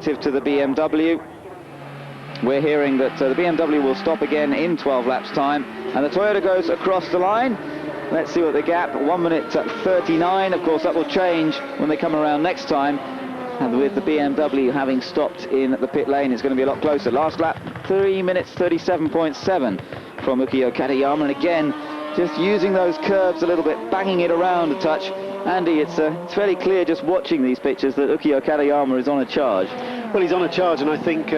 negative to the BMW. We're hearing that the BMW will stop again in 12 laps time, and the Toyota goes across the line. Let's see what the gap, 1 minute 39. Of course, that will change when they come around next time. And with the BMW having stopped in the pit lane, it's going to be a lot closer. Last lap, 3 minutes 37.7 from Ukyo Katayama. And again, just using those curves a little bit, banging it around a touch. Andy, it's fairly clear just watching these pictures that Ukyo Katayama is on a charge. Well, he's on a charge, and I think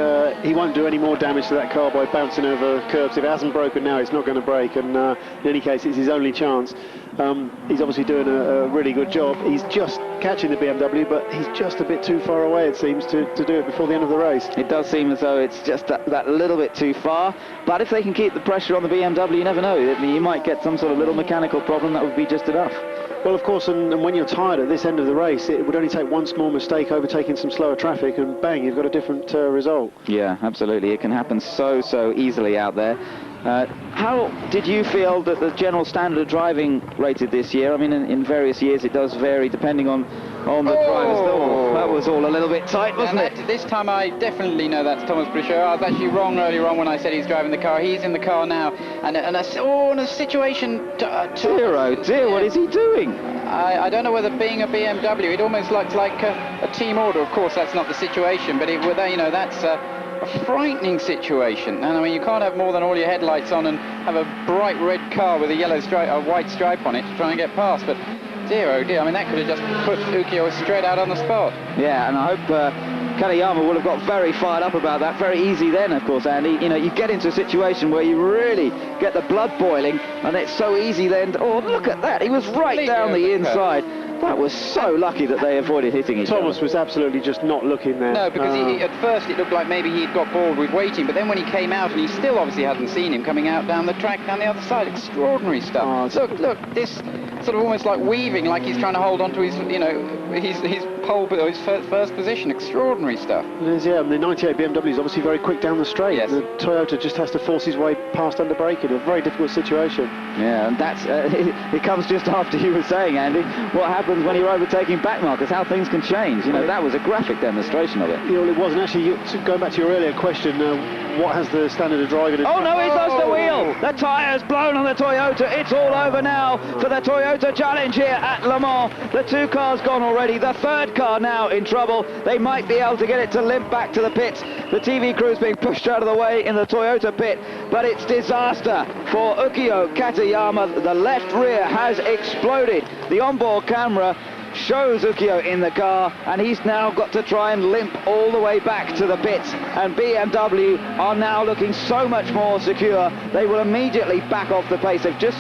he won't do any more damage to that car by bouncing over curves. If it hasn't broken now, it's not going to break, and in any case, it's his only chance. He's obviously doing a really good job. He's just catching the BMW, but he's just a bit too far away, it seems, to do it before the end of the race. It does seem as though it's just that little bit too far, but if they can keep the pressure on the BMW, you never know. You might get some sort of little mechanical problem that would be just enough. Well, of course, and when you're tired at this end of the race, it would only take one small mistake overtaking some slower traffic, and bang, you've got a different result. Yeah, absolutely. It can happen so easily out there. How did you feel that the general standard of driving rated this year? I mean, in various years it does vary depending on the drivers. Oh, that was all a little bit tight, wasn't it? This time I definitely know that's Thomas Bscher. I was actually earlier on when I said he's driving the car. He's in the car now, and in a situation... dear, oh dear, what is he doing? I don't know whether being a BMW, it almost looks like a team order. Of course, that's not the situation, but that's... a frightening situation, and I mean, you can't have more than all your headlights on and have a bright red car with a white stripe on it to try and get past. But dear, oh dear, I mean, that could have just put Ukyo straight out on the spot. Yeah, and I hope Katayama will have got very fired up about that. Very easy then, of course, Andy. You know, you get into a situation where you really get the blood boiling, and it's so easy then. Oh, look at that! He was right down the inside. That was so lucky that they avoided hitting each other. Thomas was absolutely just not looking there. No, because at first it looked like maybe he'd got bored with waiting, but then when he came out, and he still obviously hadn't seen him coming out down the track, down the other side, extraordinary stuff. Look, this sort of almost like weaving, like he's trying to hold on to his, his pole, his first position. Extraordinary stuff. It is, yeah. And the 98 BMW is obviously very quick down the straight. Yes. The Toyota just has to force his way past under braking. A very difficult situation. Yeah, and that's it comes just after you were saying, Andy, what happens when you're overtaking backmarkers, how things can change. You know, that was a graphic demonstration of it. Well, it wasn't actually. Going back to your earlier question, what has the standard of driving? Oh no, he's lost the wheel. The tyre's blown on the Toyota. It's all over now for the Toyota Challenge here at Le Mans. The two cars gone already. The third car now in trouble. They might be able to get it to limp back to the pits. The TV crew's being pushed out of the way in the Toyota pit, but it's disaster for Ukyo Katayama. The left rear has exploded. The onboard camera shows Ukyo in the car, and he's now got to try and limp all the way back to the pits, and BMW are now looking so much more secure. They will immediately back off the pace. They've just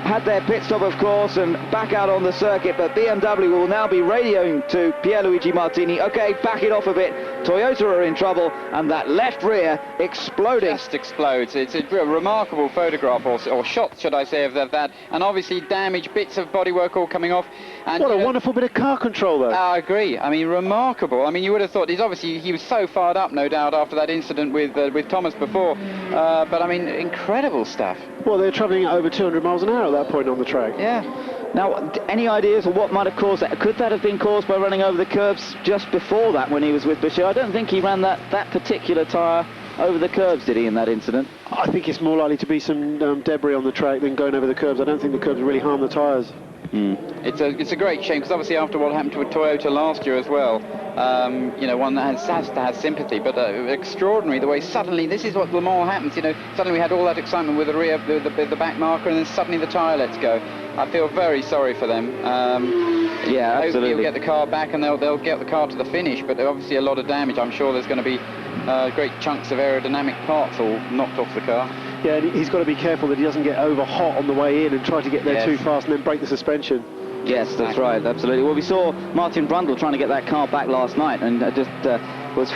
had their pit stop, of course, and back out on the circuit, but BMW will now be radioing to Pierluigi Martini. Okay, back it off a bit. Toyota are in trouble, and that left rear exploding. Just explodes. It's a remarkable photograph, or shot, should I say, of that, and obviously damaged bits of bodywork all coming off. And what a wonderful bit of car control, though. I agree. I mean, remarkable. I mean, you would have thought he was so fired up, no doubt, after that incident with Thomas before. But I mean, incredible stuff. Well, they're travelling at over 200 miles an hour at that point on the track. Yeah. Now, any ideas of what might have caused that? Could that have been caused by running over the curbs just before that when he was with Bscher? I don't think he ran that particular tyre over the curbs, did he, in that incident? I think it's more likely to be some debris on the track than going over the curbs. I don't think the curbs really harm the tyres. It's a great shame, because obviously after what happened to a Toyota last year as well, one that has to have sympathy, but extraordinary the way suddenly, this is what Le Mans happens, suddenly we had all that excitement with the rear, the back marker, and then suddenly the tyre lets go. I feel very sorry for them. Yeah, absolutely. Hopefully he'll get the car back and they'll get the car to the finish, but obviously a lot of damage. I'm sure there's going to be great chunks of aerodynamic parts all knocked off the car. Yeah, and he's got to be careful that he doesn't get over hot on the way in and try to get there too fast and then break the suspension. Yes, that's right, absolutely. Well, we saw Martin Brundle trying to get that car back last night, and just was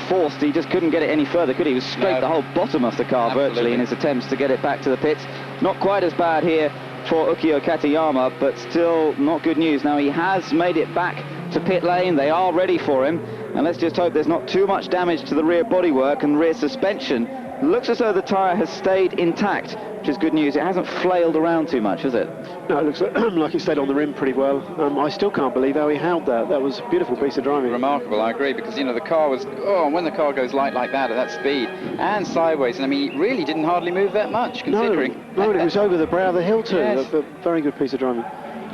forced. He just couldn't get it any further, could he? He was scraped the whole bottom of the car virtually in his attempts to get it back to the pits. Not quite as bad here for Ukyo Katayama, but still not good news. Now, he has made it back to pit lane. They are ready for him, and let's just hope there's not too much damage to the rear bodywork and rear suspension Looks as though the tyre has stayed intact, which is good news. It hasn't flailed around too much, has it? No, it looks like it stayed on the rim pretty well. I still can't believe how he held that. That was a beautiful piece of driving. Remarkable, I agree, because, you know, the car was, and when the car goes light like that at that speed and sideways, and I mean, it really didn't hardly move that much, considering. No, and it was over the brow of the hill too. Yes. A very good piece of driving.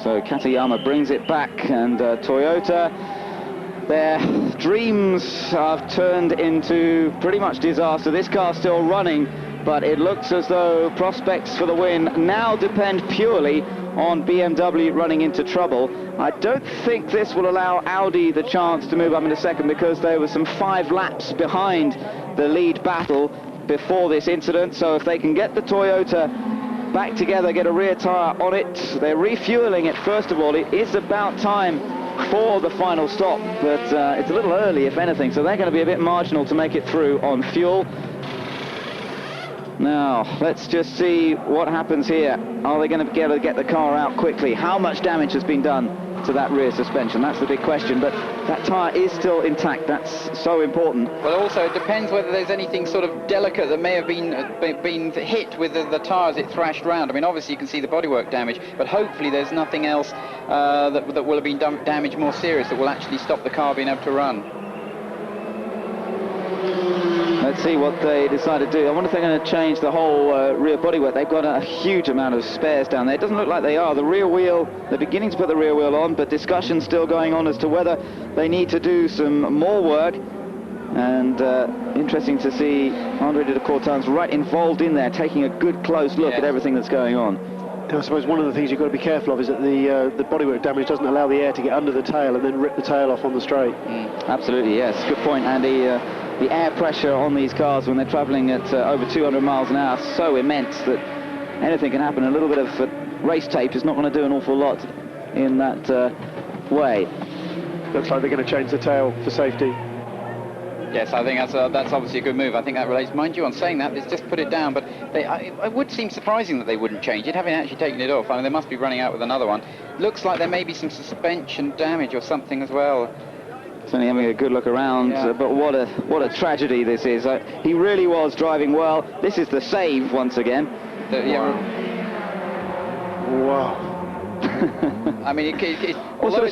So Katayama brings it back, and Toyota, their dreams have turned into pretty much disaster. This car's still running, but it looks as though prospects for the win now depend purely on BMW running into trouble. I don't think this will allow Audi the chance to move up into second, because there was some 5 laps behind the lead battle before this incident. So if they can get the Toyota back together, get a rear tyre on it, they're refueling it first of all. It is about time for the final stop, but it's a little early if anything, so they're going to be a bit marginal to make it through on fuel. Now let's just see what happens here. Are they going to be able to get the car out quickly? How much damage has been done to that rear suspension? That's the big question, but that tyre is still intact. That's so important. Well, also it depends whether there's anything sort of delicate that may have been hit with the tyre as it thrashed round. I mean, obviously you can see the bodywork damage, but hopefully there's nothing else that will have been damaged more serious that will actually stop the car being able to run. Let's see what they decide to do. I wonder if they're going to change the whole rear bodywork. They've got a huge amount of spares down there. It doesn't look like they are. The rear wheel, they're beginning to put the rear wheel on, but discussion's still going on as to whether they need to do some more work. And interesting to see Andre de Courtin's right involved in there, taking a good close look at everything that's going on. I suppose one of the things you've got to be careful of is that the bodywork damage doesn't allow the air to get under the tail and then rip the tail off on the straight. Absolutely, yes. Good point, Andy. The air pressure on these cars when they're travelling at over 200 miles an hour is so immense that anything can happen. A little bit of race tape is not going to do an awful lot in that way. Looks like they're going to change the tail for safety. Yes, I think that's obviously a good move. I think that relates, mind you, on saying that, it's just put it down, but it would seem surprising that they wouldn't change it, having actually taken it off. I mean, they must be running out with another one. Looks like there may be some suspension damage or something as well. Certainly having a good look around, but what a tragedy this is. He really was driving well. This is the save once again. Wow. I mean, what sort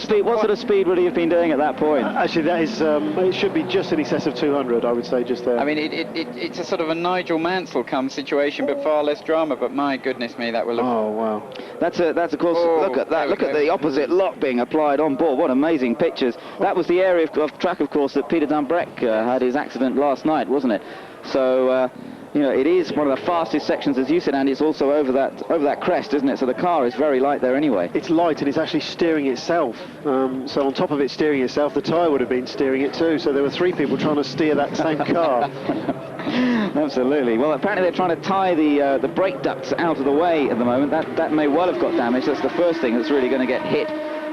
of speed would he have been doing at that point? Actually, that is, it should be just in excess of 200, I would say, just there. I mean, it's a sort of a Nigel Mansell come situation, but far less drama. But my goodness me, that will look... Oh, wow. That's of course, look at that. Look at the opposite lock being applied on board. What amazing pictures. That was the area of track, of course, that Peter Dambreck had his accident last night, wasn't it? So... you know, it is one of the fastest sections, as you said, and it's also over that crest, isn't it? So the car is very light there anyway. It's light and it's actually steering itself. So on top of it steering itself, the tyre would have been steering it too. So there were 3 people trying to steer that same car. Absolutely. Well, apparently they're trying to tie the brake ducts out of the way at the moment. That may well have got damaged. That's the first thing that's really going to get hit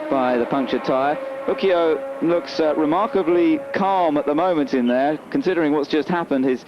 by the punctured tyre. Ukyo looks remarkably calm at the moment in there, considering what's just happened. His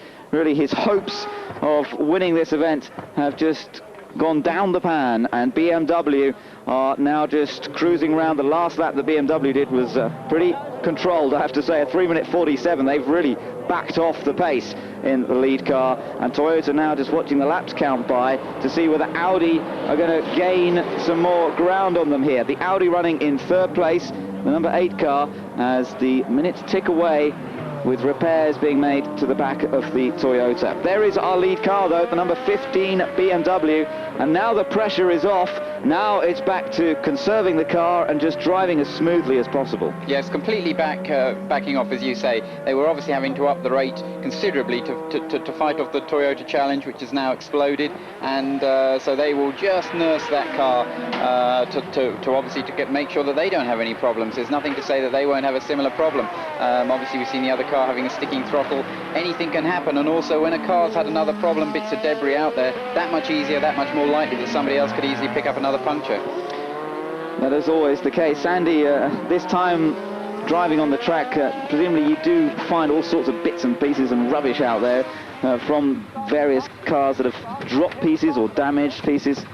hopes of winning this event have just gone down the pan, and BMW are now just cruising around. The last lap that BMW did was pretty controlled, I have to say. A 3:47. They've really backed off the pace in the lead car, and Toyota now just watching the laps count by to see whether Audi are going to gain some more ground on them here. The Audi running in 3rd place, the number 8 car, as the minutes tick away, with repairs being made to the back of the Toyota. There is our lead car, though, the number 15 BMW, and now the pressure is off. Now it's back to conserving the car and just driving as smoothly as possible. Yes, completely backing off, as you say. They were obviously having to up the rate considerably to fight off the Toyota Challenge, which has now exploded, and so they will just nurse that car to obviously make sure that they don't have any problems. There's nothing to say that they won't have a similar problem. Obviously, we've seen the other car having a sticking throttle. Anything can happen, and also when a car's had another problem, bits of debris out there, that much easier, that much more likely that somebody else could easily pick up another puncture. That is always the case. Andy, this time driving on the track, presumably you do find all sorts of bits and pieces and rubbish out there from various cars that have dropped pieces or damaged pieces.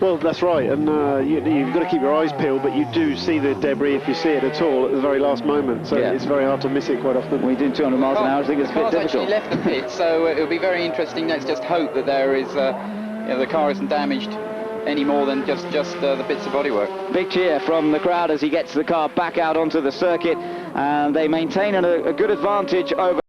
Well, that's right, and you've got to keep your eyes peeled, but you do see the debris if you see it at all at the very last moment, so Yeah. it's very hard to miss it quite often. When you're doing 200 miles an hour, I think it's a bit The car's difficult. actually left the pit, so it'll be very interesting. Let's just hope that there is, the car isn't damaged any more than just the bits of bodywork. Big cheer from the crowd as he gets the car back out onto the circuit, and they maintain a good advantage over